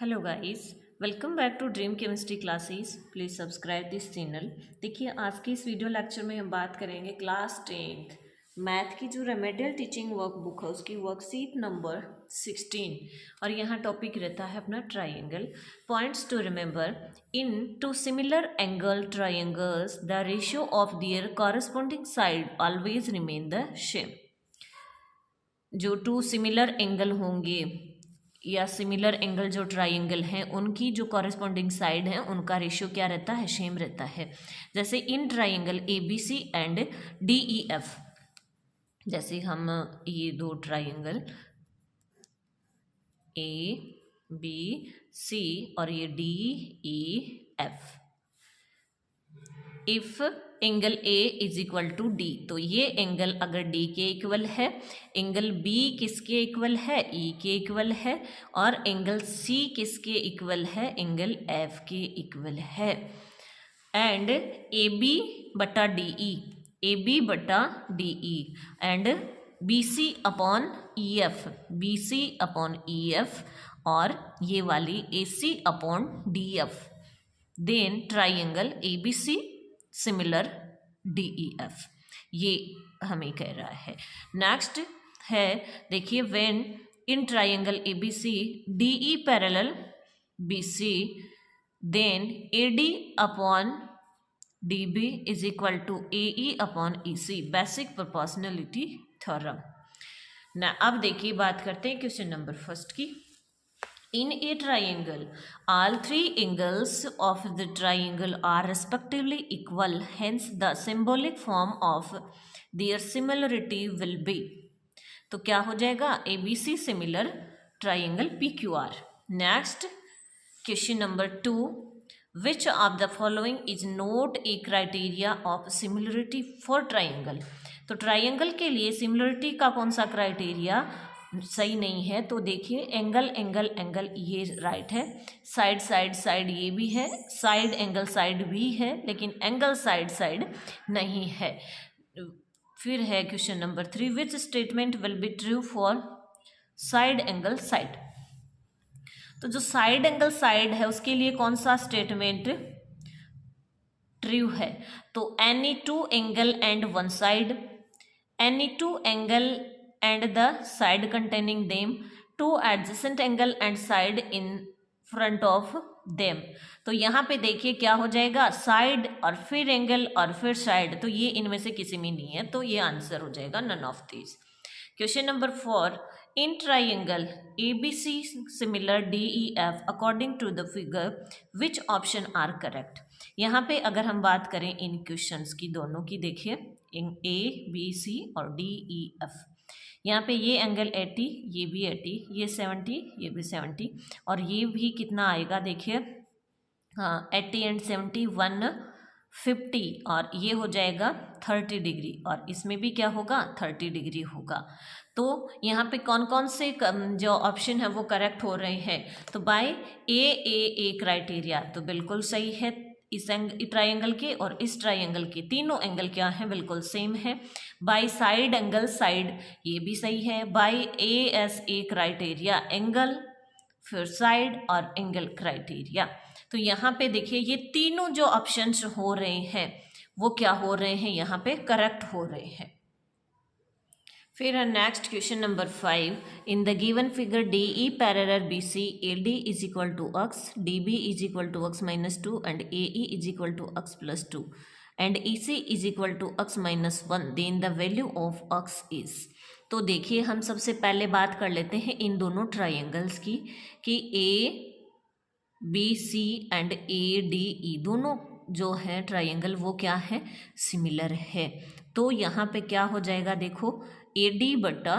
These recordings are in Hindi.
Hello guys, welcome back to Dream Chemistry classes. Please subscribe this channel. देखिए, आज के इस वीडियो लेक्चर में हम बात करेंगे क्लास 10th मैथ की जो रेमेडियल टीचिंग वर्क बुक है उसकी वर्कशीट नंबर 16 और यहाँ टॉपिक रहता है अपना triangle. Points to remember: in two similar angle triangles the ratio of their corresponding side always remain the same. जो टू सिमिलर एंगल होंगे या सिमिलर एंगल जो ट्राइंगल हैं उनकी जो कॉरेस्पॉन्डिंग साइड है उनका रेशियो क्या रहता है, सेम रहता है। जैसे in triangle A B C and D E F, जैसे हम ये दो ट्राइंगल ए बी सी और ये D E F, if angle A is equal to D, तो ये एंगल अगर डी के इक्वल है, एंगल बी किसके इक्वल है, ई के इक्वल है, और एंगल सी किसके इक्वल है, एंगल एफ के इक्वल है, एंड ए बी बटा डी ई, ए बी बटा D E, and B C upon E F, B C upon E F, और ये वाली A C upon D F, then triangle A B C similar D E F, ये हमें कह रहा है। नेक्स्ट है, देखिए, when in triangle A B C D E parallel B C, then A D upon D B is equal to A E upon E C, basic proportionality theorem. ना अब देखिए, बात करते हैं क्वेश्चन नंबर फर्स्ट की। In a triangle, all three angles of the triangle are respectively equal. Hence, the symbolic form of their similarity will be. तो क्या हो जाएगा, A B C similar triangle P Q R. Next question number 2, which of the following is not a criteria of similarity for triangle. तो ट्राइंगल के लिए सिमिलरिटी का कौन सा क्राइटेरिया सही नहीं है, तो देखिए, एंगल एंगल एंगल ये राइट है, साइड साइड साइड ये भी है, साइड एंगल साइड भी है, लेकिन एंगल साइड साइड नहीं है। फिर है question number 3, which statement will be true for side angle side. तो जो साइड एंगल साइड है उसके लिए कौन सा स्टेटमेंट ट्रू है, तो any two angle and one side, any two angle and the side containing them, two adjacent angle and side in front of them। तो यहाँ पे देखिए क्या हो जाएगा, साइड और फिर एंगल और फिर साइड, तो ये इनमें से किसी में नहीं है, तो ये आंसर हो जाएगा none of these. Question number 4, in triangle A B C similar D E F according to the figure which option are correct. यहाँ पे अगर हम बात करें इन क्वेश्चंस की दोनों की, देखिए ए बी सी और डी ई एफ, यहाँ पे ये एंगल 80, ये भी 80, ये 70, ये भी 70, और ये भी कितना आएगा, देखिए, हाँ 80 एंड 70 150, और ये हो जाएगा 30 डिग्री, और इसमें भी क्या होगा 30 डिग्री होगा। तो यहाँ पे कौन कौन से जो ऑप्शन है वो करेक्ट हो रहे हैं, तो बाय ए क्राइटेरिया तो बिल्कुल सही है, इस ट्राइंगल के और इस ट्राइंगल के तीनों एंगल क्या हैं, बिल्कुल सेम है। बाय साइड एंगल साइड ये भी सही है। By A S A criteria angle, फिर साइड और एंगल क्राइटेरिया, तो यहाँ पे देखिए ये तीनों जो ऑप्शंस हो रहे हैं वो क्या हो रहे हैं, यहाँ पे करेक्ट हो रहे हैं। फिर next question number 5, in the given figure D E parallel B C, A D is equal to X, D B is equal to X minus 2 and A E is equal to X plus 2 and E C is equal to X minus 1, then the value of X is. तो देखिए, हम सबसे पहले बात कर लेते हैं इन दोनों ट्राइंगल्स की, कि A B C and A D E दोनों जो है ट्राइंगल वो क्या है, सिमिलर है। तो यहाँ पे क्या हो जाएगा, देखो, ए डी बटा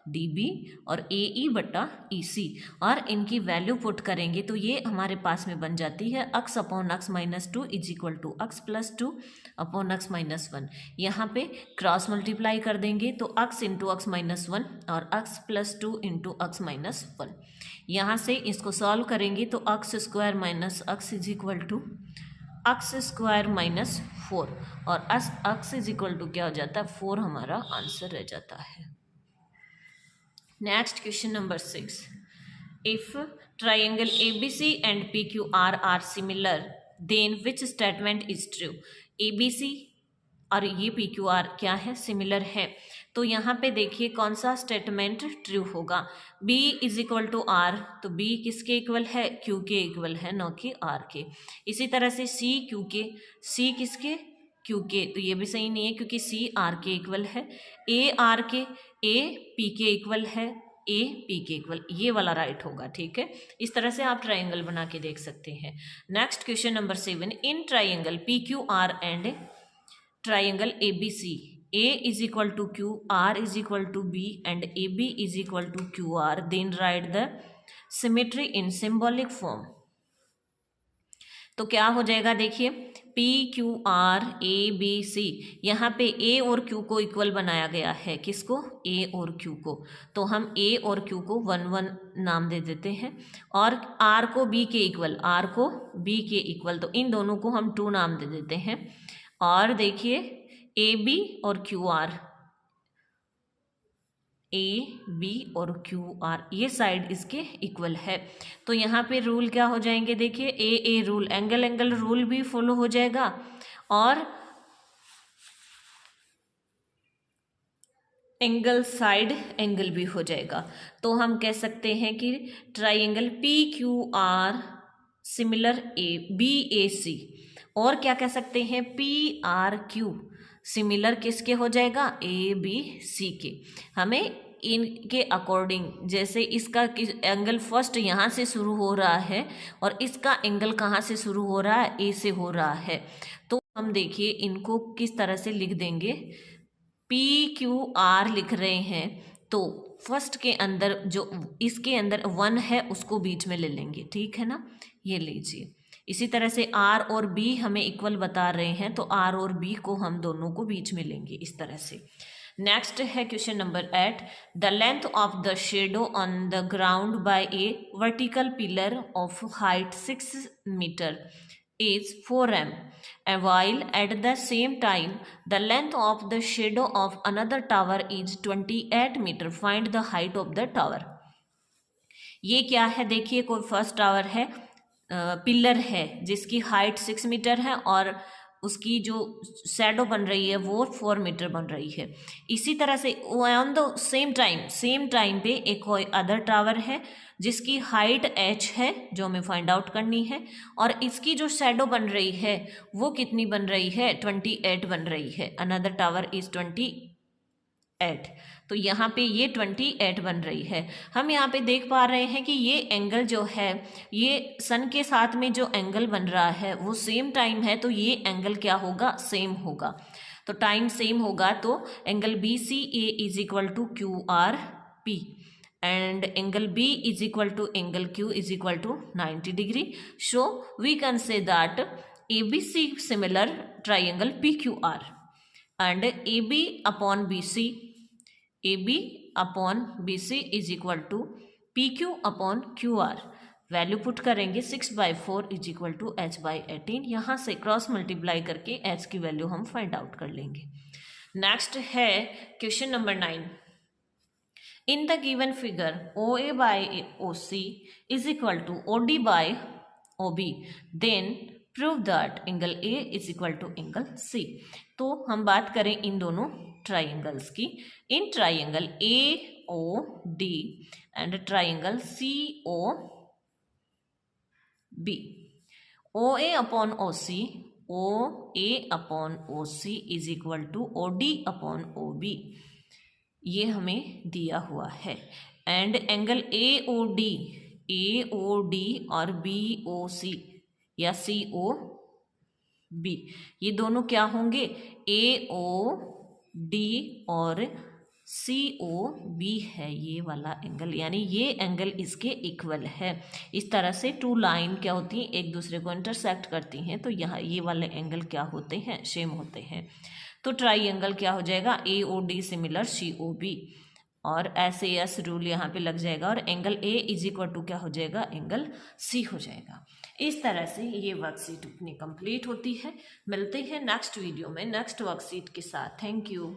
डी बी और ए ई बटा ई सी, और इनकी वैल्यू पुट करेंगे तो ये हमारे पास में बन जाती है X upon X minus 2 is equal to X plus 2 upon X minus 1। यहाँ पे क्रॉस मल्टीप्लाई कर देंगे तो एक्स इंटू एक्स माइनस 1 और X plus 2 into X minus 1। यहाँ से इसको सॉल्व करेंगे तो X square minus X is equal to X square minus 4, और एक्स इज इक्वल टू क्या हो जाता है, 4 हमारा आंसर रह जाता है। Next question number 6, if triangle ABC and PQR are similar then which statement is true. ABC और ये PQR क्या है, सिमिलर है। तो यहाँ पे देखिए कौन सा स्टेटमेंट ट्रू होगा। B is equal to R, तो B किसके इक्वल है, Q के इक्वल है, न कि R के। इसी तरह से C Q के, C किसके, Q के, तो ये भी सही नहीं है क्योंकि C R के इक्वल है। A R के, A P के इक्वल है, A P के इक्वल, ये वाला राइट होगा। ठीक है, इस तरह से आप ट्राइंगल बना के देख सकते हैं। Next question number 7, in triangle PQR and triangle ABC, A is equal to Q, R is equal to B and AB is equal to QR, then write the symmetry in symbolic form। तो क्या हो जाएगा, देखिए PQR ABC, यहाँ पे A और Q को इक्वल बनाया गया है, किसको, A और Q को। तो हम A और Q को 1 1 नाम दे देते हैं, और R को B के इक्वल, R को B के इक्वल, तो इन दोनों को हम 2 नाम दे देते हैं। और देखिए AB और QR, AB और QR ये साइड इसके इक्वल है। तो यहाँ पे रूल क्या हो जाएंगे, देखिए A rule, angle angle rule भी फॉलो हो जाएगा, और एंगल साइड एंगल भी हो जाएगा। तो हम कह सकते हैं कि ट्राइंगल PQR सिमिलर BAC, और क्या कह सकते हैं, PRQ सिमिलर किसके हो जाएगा, ABC के। हमें इनके अकॉर्डिंग, जैसे इसका एंगल फर्स्ट यहाँ से शुरू हो रहा है और इसका एंगल कहाँ से शुरू हो रहा है, A से हो रहा है, तो हम देखिए इनको किस तरह से लिख देंगे। PQR लिख रहे हैं तो फर्स्ट के अंदर जो इसके अंदर 1 है उसको बीच में ले लेंगे, ठीक है ना, ये लीजिए। इसी तरह से R और B हमें इक्वल बता रहे हैं, तो R और B को हम दोनों को बीच में लेंगे, इस तरह से। नेक्स्ट है question number 8, the length of the shadow on the ground by a vertical pillar of height 6 metre is 4m, and while at the same time the length of the shadow of another tower is 28 meter, find the height of the tower। ये क्या है, देखिए कोई फर्स्ट टावर है, पिलर है जिसकी हाइट 6 मीटर है और उसकी जो शैडो बन रही है वो 4 मीटर बन रही है। इसी तरह से ऑन द सेम टाइम पे एक कोई अदर टावर है जिसकी हाइट h है, जो हमें फाइंड आउट करनी है, और इसकी जो शैडो बन रही है वो कितनी बन रही है, 28 बन रही है। अनदर टावर इज 28, तो यहाँ पे ये 28 बन रही है। हम यहाँ पे देख पा रहे हैं कि ये एंगल जो है, ये सन के साथ में जो एंगल बन रहा है वो सेम टाइम है, तो ये एंगल क्या होगा, सेम होगा। तो टाइम सेम होगा तो angle BCA is equal to QRP and angle B is equal to angle Q is equal to 90 degree. So we can say that ABC similar triangle PQR and AB upon BC is equal to PQ upon QR। Value put करेंगे 6/4 इज इक्वल टू h/18, यहाँ से क्रॉस मल्टीप्लाई करके h की वैल्यू हम फाइंड आउट कर लेंगे। नेक्स्ट है question number 9, in the given figure OA by OC is equal to OD by OB, then prove that angle A is equal to angle C। तो हम बात करें इन दोनों ट्राइंगल्स की। In triangle AOD and triangle COB, OA upon OC, OA upon OC is equal to OD upon OB, ये हमें दिया हुआ है। एंड एंगल AOD और BOC या COB, ये दोनों क्या होंगे, AOD और COB है ये वाला एंगल, यानी ये एंगल इसके इक्वल है। इस तरह से 2 लाइन क्या होती हैं, एक दूसरे को इंटरसेक्ट करती हैं, तो यहाँ ये वाले एंगल क्या होते हैं, सेम होते हैं। तो ट्राइंगल क्या हो जाएगा, AOD सिमिलर COB, और SAS रूल यहाँ पे लग जाएगा, और angle A is equal to क्या हो जाएगा, एंगल C हो जाएगा। इस तरह से ये वर्कशीट अपनी कंप्लीट होती है। मिलते हैं नेक्स्ट वीडियो में नेक्स्ट वर्कशीट के साथ। Thank you.